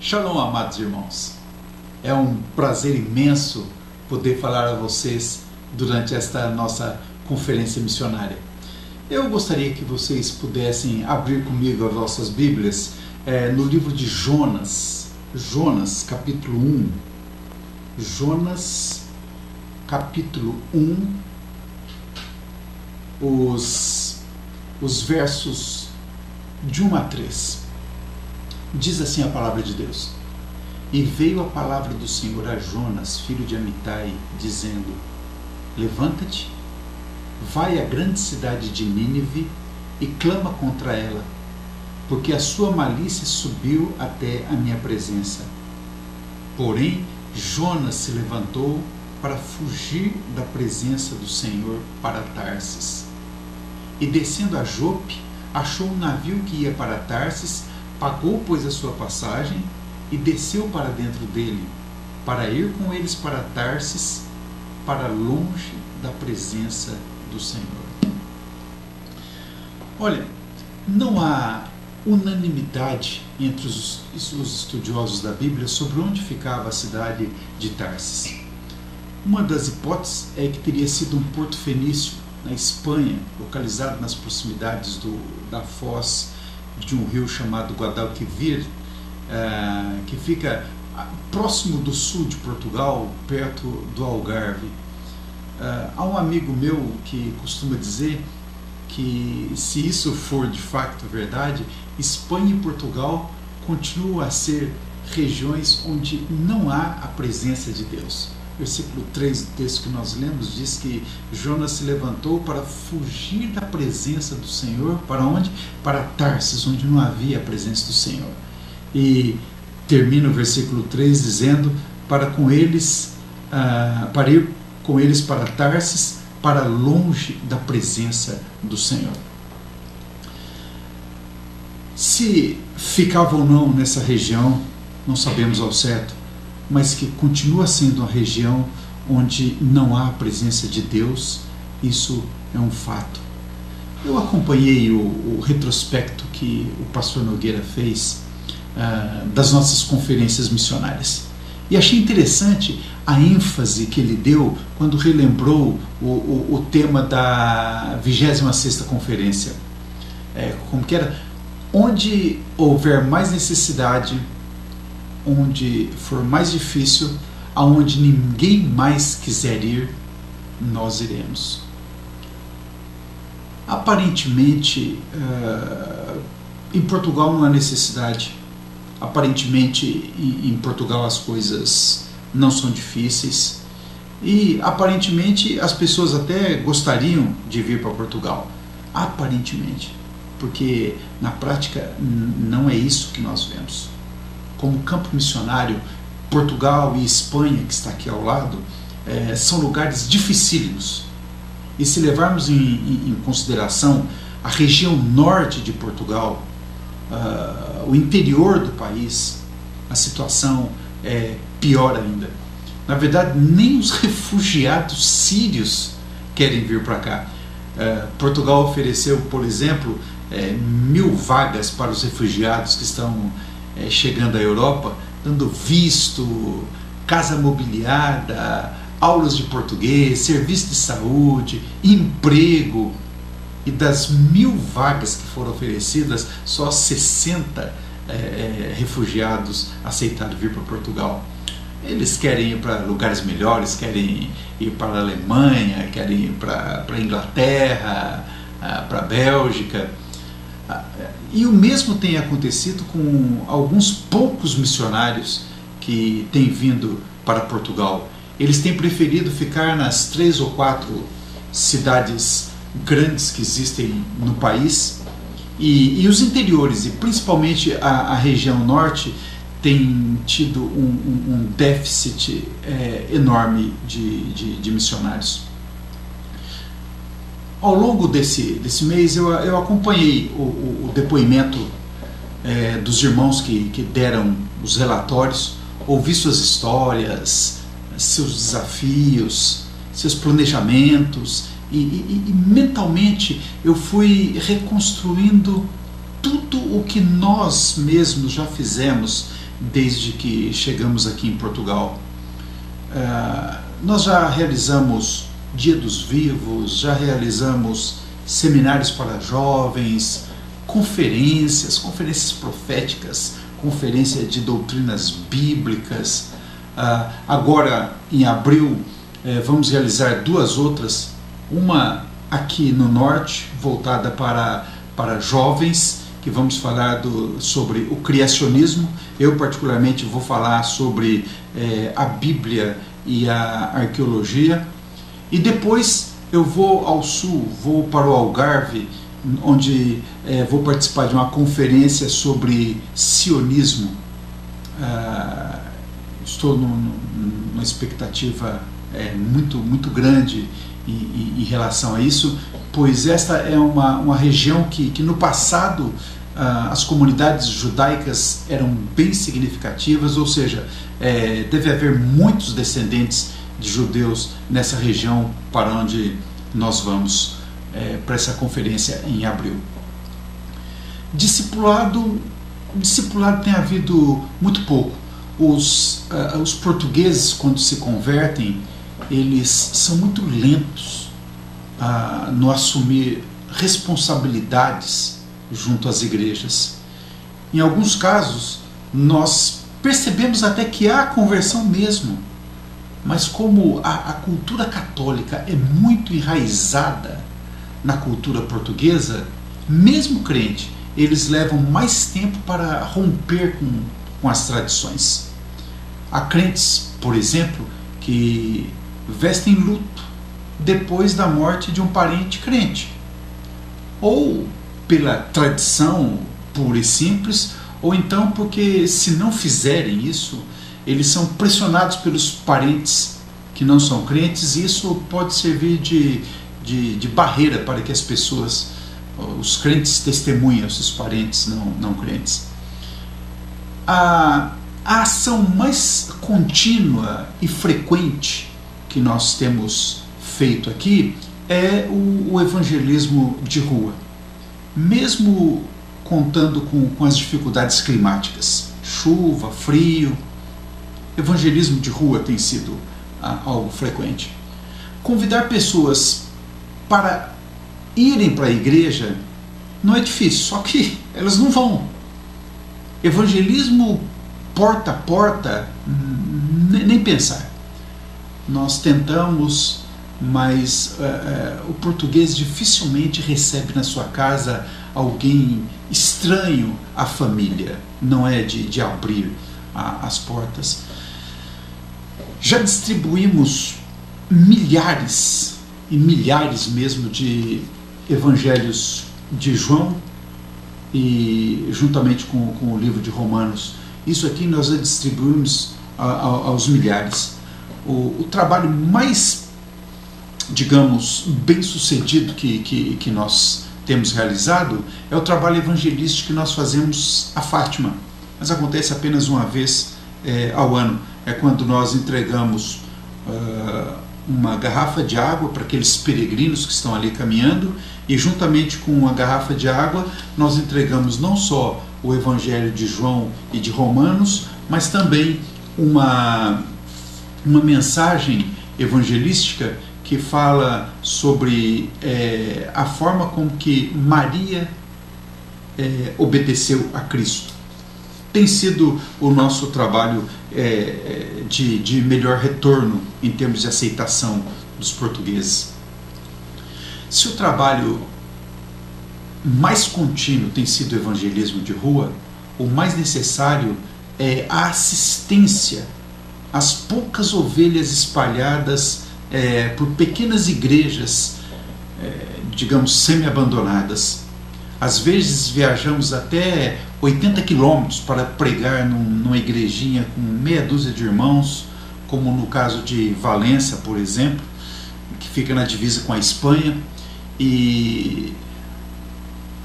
Shalom, amados irmãos. É um prazer imenso poder falar a vocês durante esta nossa conferência missionária. Eu gostaria que vocês pudessem abrir comigo as vossas Bíblias no livro de Jonas, capítulo 1. Jonas, capítulo 1, os versos de 1 a 3. Diz assim a palavra de Deus: E veio a palavra do Senhor a Jonas, filho de Amitai, dizendo: Levanta-te, vai à grande cidade de Nínive e clama contra ela, porque a sua malícia subiu até a minha presença. Porém, Jonas se levantou para fugir da presença do Senhor para Tarsis. E descendo a Jope, achou um navio que ia para Tarsis, pagou, pois, a sua passagem e desceu para dentro dele, para ir com eles para Tarsis, para longe da presença do Senhor. Olha, não há unanimidade entre os estudiosos da Bíblia sobre onde ficava a cidade de Tarsis. Uma das hipóteses é que teria sido um porto fenício na Espanha, localizado nas proximidades da foz de um rio chamado Guadalquivir, que fica próximo do sul de Portugal, perto do Algarve. Há um amigo meu que costuma dizer que, se isso for de fato verdade, Espanha e Portugal continuam a ser regiões onde não há a presença de Deus. Versículo 3 do texto que nós lemos diz que Jonas se levantou para fugir da presença do Senhor. Para onde? Para Tarsis, onde não havia a presença do Senhor. E termina o versículo 3 dizendo para ir com eles para Tarsis, para longe da presença do Senhor. Se ficava ou não nessa região, não sabemos ao certo, mas que continua sendo uma região onde não há a presença de Deus, isso é um fato. Eu acompanhei o retrospecto que o pastor Nogueira fez das nossas conferências missionárias, e achei interessante a ênfase que ele deu quando relembrou o tema da 26ª conferência, como que era: onde houver mais necessidade, onde for mais difícil, aonde ninguém mais quiser ir, nós iremos. Aparentemente, em Portugal não há necessidade. Aparentemente, em Portugal as coisas não são difíceis. E, aparentemente, as pessoas até gostariam de vir para Portugal. Aparentemente. Porque, na prática, não é isso que nós vemos. Como campo missionário, Portugal e Espanha, que está aqui ao lado, são lugares dificílimos. E se levarmos em consideração a região norte de Portugal, o interior do país, a situação é pior ainda. Na verdade, nem os refugiados sírios querem vir para cá. Portugal ofereceu, por exemplo, 1.000 vagas para os refugiados que estão chegando à Europa, dando visto, casa mobiliada, aulas de português, serviço de saúde, emprego. E das 1.000 vagas que foram oferecidas, só 60 refugiados aceitaram vir para Portugal. Eles querem ir para lugares melhores, querem ir para a Alemanha, querem ir para a Inglaterra, para a Bélgica. E o mesmo tem acontecido com alguns poucos missionários que têm vindo para Portugal. Eles têm preferido ficar nas 3 ou 4 cidades grandes que existem no país, e os interiores, e principalmente a região norte, tem tido um déficit enorme de missionários. Ao longo desse mês eu acompanhei o depoimento dos irmãos que deram os relatórios, ouvi suas histórias, seus desafios, seus planejamentos, e mentalmente eu fui reconstruindo tudo o que nós mesmos já fizemos desde que chegamos aqui em Portugal. Nós já realizamos Dia dos Vivos, já realizamos seminários para jovens, conferências proféticas, conferência de doutrinas bíblicas. Agora, em abril, vamos realizar 2 outras, uma aqui no norte, voltada para jovens, que vamos falar sobre o criacionismo. Eu particularmente vou falar sobre a Bíblia e a arqueologia. E depois eu vou ao sul, vou para o Algarve, onde vou participar de uma conferência sobre sionismo. Estou numa expectativa muito grande em relação a isso, pois esta é uma região que no passado as comunidades judaicas eram bem significativas, ou seja, deve haver muitos descendentes de judeus nessa região para onde nós vamos para essa conferência em abril. Discipulado tem havido muito pouco. Os portugueses, quando se convertem, eles são muito lentos no assumir responsabilidades junto às igrejas. Em alguns casos, nós percebemos até que há conversão mesmo, mas como a cultura católica é muito enraizada na cultura portuguesa, mesmo crente, eles levam mais tempo para romper com as tradições. Há crentes, por exemplo, que vestem luto depois da morte de um parente crente, ou pela tradição pura e simples, ou então porque, se não fizerem isso, eles são pressionados pelos parentes que não são crentes, e isso pode servir de barreira para que as pessoas, os crentes, testemunhem aos seus parentes não crentes. A ação mais contínua e frequente que nós temos feito aqui é o evangelismo de rua, mesmo contando com as dificuldades climáticas, chuva, frio. Evangelismo de rua tem sido algo frequente. Convidar pessoas para irem para a igreja não é difícil, só que elas não vão. Evangelismo porta a porta, nem pensar. Nós tentamos, mas o português dificilmente recebe na sua casa alguém estranho à família, não é de abrir as portas. Já distribuímos milhares e milhares mesmo de evangelhos de João, e juntamente com o livro de Romanos. Isso aqui nós já distribuímos aos milhares. O trabalho mais, digamos, bem sucedido que nós temos realizado é o trabalho evangelístico que nós fazemos a Fátima, mas acontece apenas uma vez ao ano. É quando nós entregamos uma garrafa de água para aqueles peregrinos que estão ali caminhando, e juntamente com uma garrafa de água nós entregamos não só o Evangelho de João e de Romanos, mas também uma mensagem evangelística que fala sobre a forma como que Maria obedeceu a Cristo. Tem sido o nosso trabalho de melhor retorno em termos de aceitação dos portugueses. Se o trabalho mais contínuo tem sido o evangelismo de rua, o mais necessário é a assistência às poucas ovelhas espalhadas por pequenas igrejas, digamos, semi-abandonadas. Às vezes viajamos até 80 quilômetros para pregar numa igrejinha com meia dúzia de irmãos, como no caso de Valença, por exemplo, que fica na divisa com a Espanha. E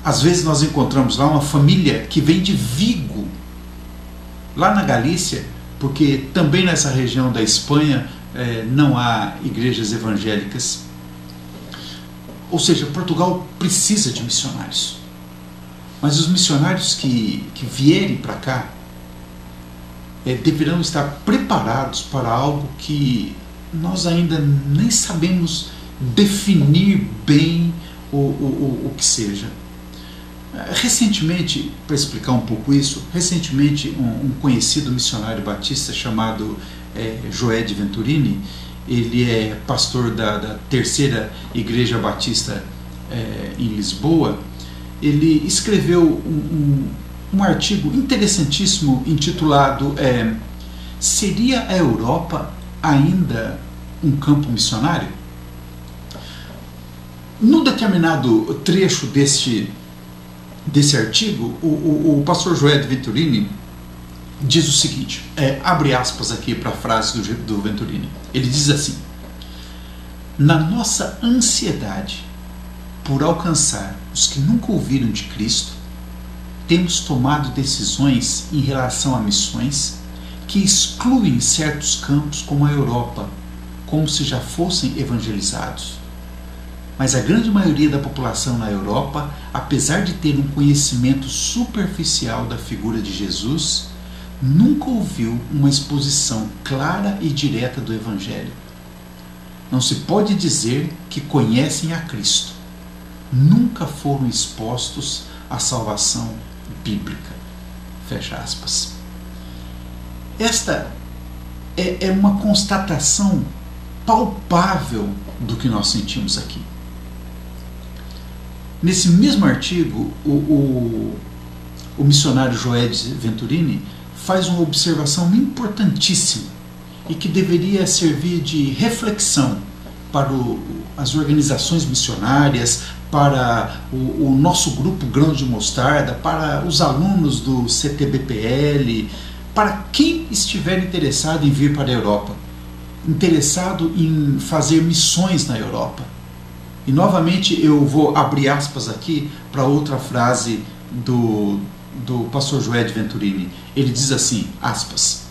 às vezes nós encontramos lá uma família que vem de Vigo, lá na Galícia, porque também nessa região da Espanha não há igrejas evangélicas. Ou seja, Portugal precisa de missionários. Mas os missionários que vierem para cá deverão estar preparados para algo que nós ainda nem sabemos definir bem o que seja. Recentemente, para explicar um pouco isso, recentemente um conhecido missionário batista chamado Joed Venturini, ele é pastor da terceira igreja batista em Lisboa. Ele escreveu um artigo interessantíssimo intitulado Seria a Europa ainda um campo missionário? No determinado trecho desse artigo, o pastor Joed Venturini diz o seguinte, abre aspas aqui para a frase do Venturini. Ele diz assim: na nossa ansiedade por alcançar os que nunca ouviram de Cristo, temos tomado decisões em relação a missões que excluem certos campos como a Europa, como se já fossem evangelizados. Mas a grande maioria da população na Europa, apesar de ter um conhecimento superficial da figura de Jesus, nunca ouviu uma exposição clara e direta do Evangelho. Não se pode dizer que conhecem a Cristo. Nunca foram expostos à salvação bíblica. Fecha aspas. Esta é uma constatação palpável do que nós sentimos aqui. Nesse mesmo artigo, o missionário Joed Venturini faz uma observação importantíssima e que deveria servir de reflexão para as organizações missionárias, para o nosso grupo Grão de Mostarda, para os alunos do CTBPL, para quem estiver interessado em vir para a Europa, interessado em fazer missões na Europa. E novamente eu vou abrir aspas aqui para outra frase do pastor Joed Venturini. Ele diz assim, aspas: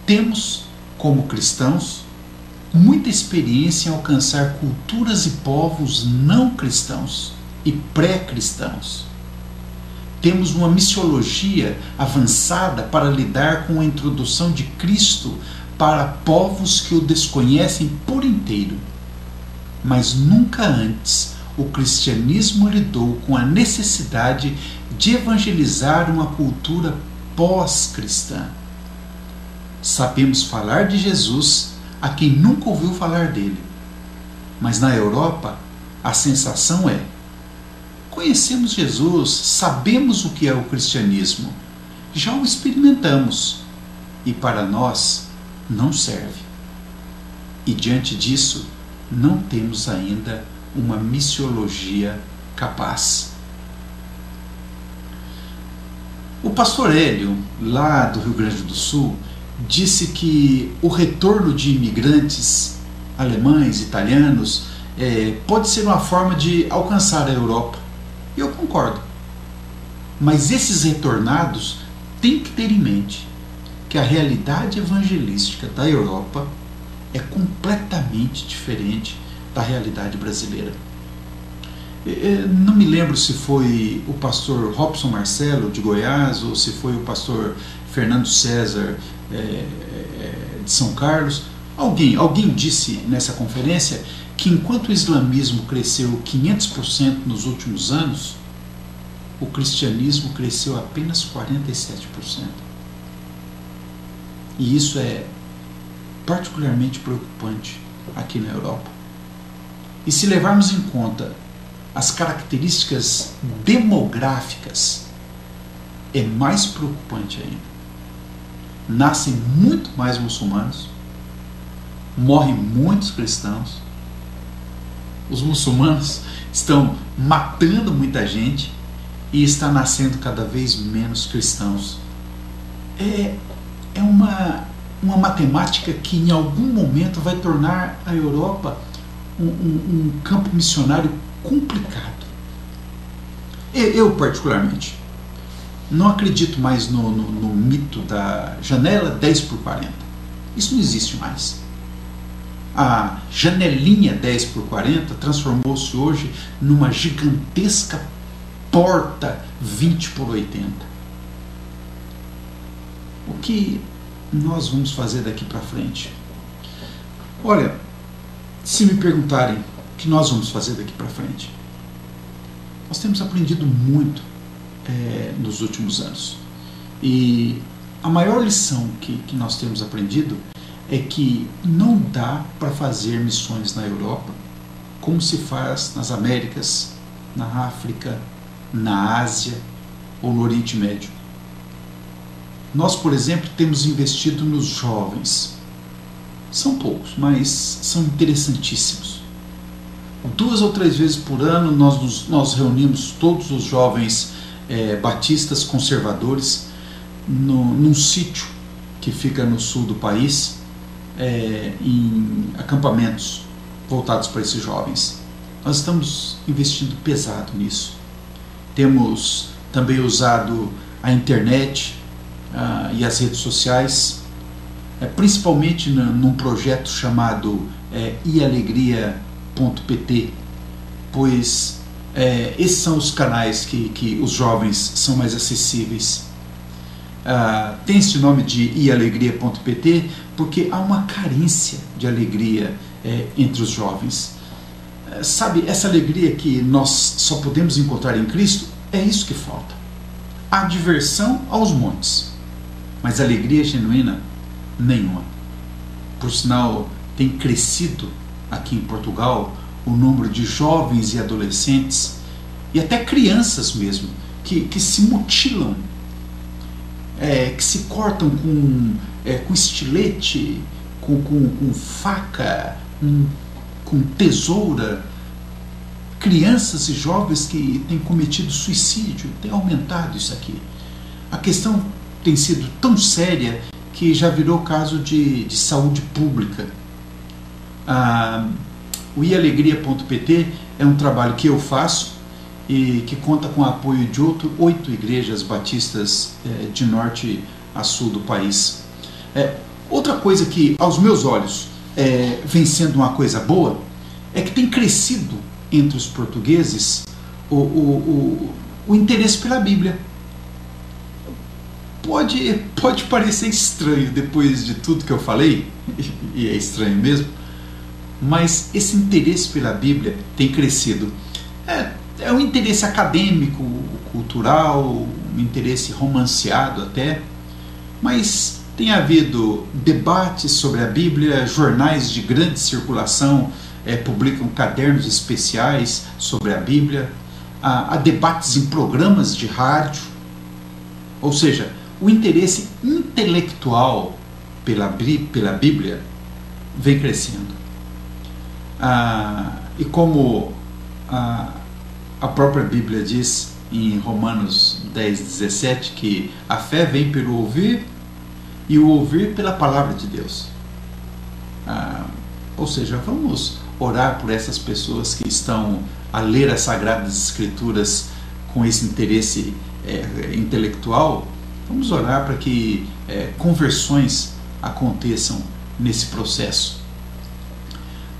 temos, como cristãos, muita experiência em alcançar culturas e povos não cristãos e pré-cristãos. Temos uma missiologia avançada para lidar com a introdução de Cristo para povos que o desconhecem por inteiro. Mas nunca antes o cristianismo lidou com a necessidade de evangelizar uma cultura pós-cristã. Sabemos falar de Jesus a quem nunca ouviu falar dele. Mas na Europa, a sensação é: conhecemos Jesus, sabemos o que é o cristianismo, já o experimentamos e para nós não serve. E diante disso, não temos ainda uma missiologia capaz. O pastor Hélio, lá do Rio Grande do Sul, disse que o retorno de imigrantes alemães, italianos, pode ser uma forma de alcançar a Europa. E eu concordo. Mas esses retornados têm que ter em mente que a realidade evangelística da Europa é completamente diferente da realidade brasileira. Não me lembro se foi o pastor Robson Marcelo, de Goiás, ou se foi o pastor Fernando César, de São Carlos. Alguém disse nessa conferência que enquanto o islamismo cresceu 500% nos últimos anos, o cristianismo cresceu apenas 47%. E isso é particularmente preocupante aqui na Europa. E se levarmos em conta as características demográficas, é mais preocupante ainda. Nascem muito mais muçulmanos, morrem muitos cristãos, os muçulmanos estão matando muita gente e está nascendo cada vez menos cristãos. É uma matemática que em algum momento vai tornar a Europa um campo missionário complicado. Eu particularmente não acredito mais no mito da janela 10x40. Isso não existe mais. A janelinha 10x40 transformou-se hoje numa gigantesca porta 20x80. O que nós vamos fazer daqui para frente? Olha, se me perguntarem o que nós vamos fazer daqui para frente, nós temos aprendido muito nos últimos anos. E a maior lição que nós temos aprendido é que não dá para fazer missões na Europa como se faz nas Américas, na África, na Ásia ou no Oriente Médio. Nós, por exemplo, temos investido nos jovens. São poucos, mas são interessantíssimos. 2 ou 3 vezes por ano nós reunimos todos os jovens batistas conservadores num sítio que fica no sul do país, em acampamentos voltados para esses jovens. Nós estamos investindo pesado nisso. Temos também usado a internet e as redes sociais, principalmente num projeto chamado ialegria.pt, pois esses são os canais que os jovens são mais acessíveis. Tem esse nome de ialegria.pt porque há uma carência de alegria entre os jovens. Sabe, essa alegria que nós só podemos encontrar em Cristo, é isso que falta. Há diversão aos montes, mas alegria genuína, nenhuma. Por sinal, tem crescido aqui em Portugal o número de jovens e adolescentes, e até crianças mesmo, que se mutilam, que se cortam com estilete, com faca, com tesoura. Crianças e jovens que têm cometido suicídio, tem aumentado isso aqui. A questão tem sido tão séria que já virou caso de saúde pública. O ialegria.pt é um trabalho que eu faço e que conta com o apoio de 8 igrejas batistas de norte a sul do país. Outra coisa que, aos meus olhos, vem sendo uma coisa boa, é que tem crescido entre os portugueses o interesse pela Bíblia. Pode parecer estranho depois de tudo que eu falei, e é estranho mesmo, mas esse interesse pela Bíblia tem crescido. É um interesse acadêmico, cultural, um interesse romanceado até, mas tem havido debates sobre a Bíblia, jornais de grande circulação publicam cadernos especiais sobre a Bíblia, há debates em programas de rádio, ou seja, o interesse intelectual pela Bíblia vem crescendo. E como a própria Bíblia diz em Romanos 10:17, que a fé vem pelo ouvir e o ouvir pela palavra de Deus. Ou seja, vamos orar por essas pessoas que estão a ler as Sagradas Escrituras com esse interesse intelectual. Vamos orar para que conversões aconteçam nesse processo.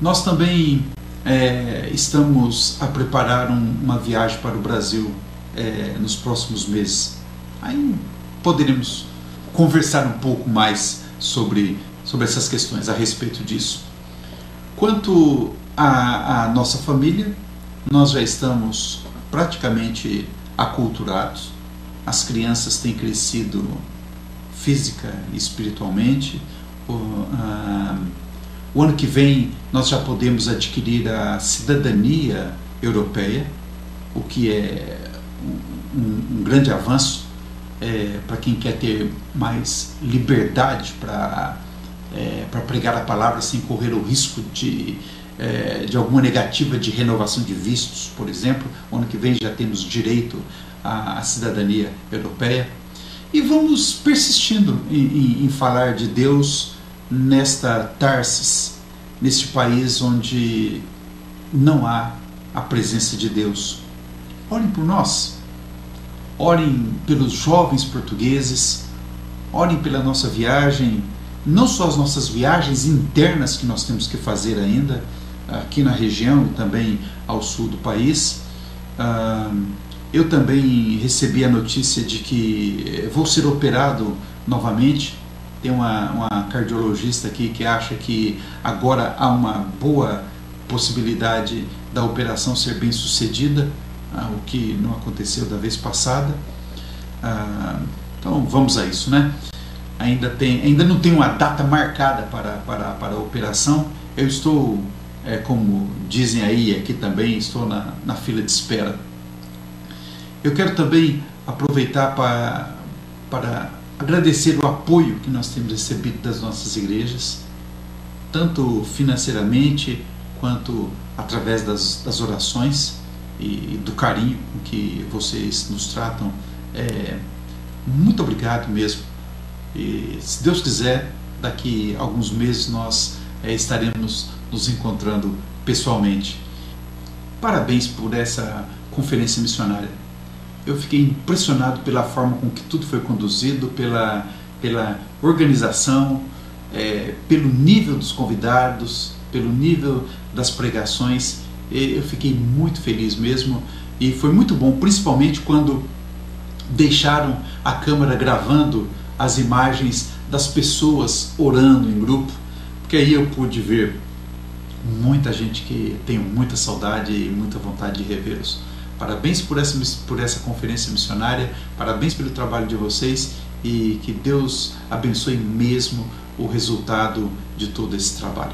Nós também estamos a preparar uma viagem para o Brasil nos próximos meses. Aí poderemos conversar um pouco mais sobre essas questões, a respeito disso. Quanto à nossa família, nós já estamos praticamente aculturados. As crianças têm crescido física e espiritualmente. O ano que vem nós já podemos adquirir a cidadania europeia, o que é um grande avanço para quem quer ter mais liberdade para pregar a palavra sem correr o risco de alguma negativa de renovação de vistos, por exemplo. O ano que vem já temos direito à cidadania europeia. E vamos persistindo em falar de Deus nesta Tarsis, neste país onde não há a presença de Deus. Orem por nós, orem pelos jovens portugueses, orem pela nossa viagem, não só as nossas viagens internas que nós temos que fazer ainda, aqui na região e também ao sul do país. Eu também recebi a notícia de que vou ser operado novamente. Tem uma cardiologista aqui que acha que agora há uma boa possibilidade da operação ser bem sucedida, o que não aconteceu da vez passada. Então vamos a isso, né? Ainda não tem uma data marcada para a operação. Eu estou, como dizem aí, aqui também, estou na fila de espera. Eu quero também aproveitar para agradecer o apoio que nós temos recebido das nossas igrejas, tanto financeiramente quanto através das orações e do carinho com que vocês nos tratam. Muito obrigado mesmo. E se Deus quiser, daqui a alguns meses nós estaremos nos encontrando pessoalmente. Parabéns por essa conferência missionária. Eu fiquei impressionado pela forma com que tudo foi conduzido, pela organização, pelo nível dos convidados, pelo nível das pregações. Eu fiquei muito feliz mesmo, e foi muito bom, principalmente quando deixaram a câmera gravando as imagens das pessoas orando em grupo, porque aí eu pude ver muita gente que tenho muita saudade e muita vontade de revê-los. Parabéns por essa conferência missionária, parabéns pelo trabalho de vocês, e que Deus abençoe mesmo o resultado de todo esse trabalho.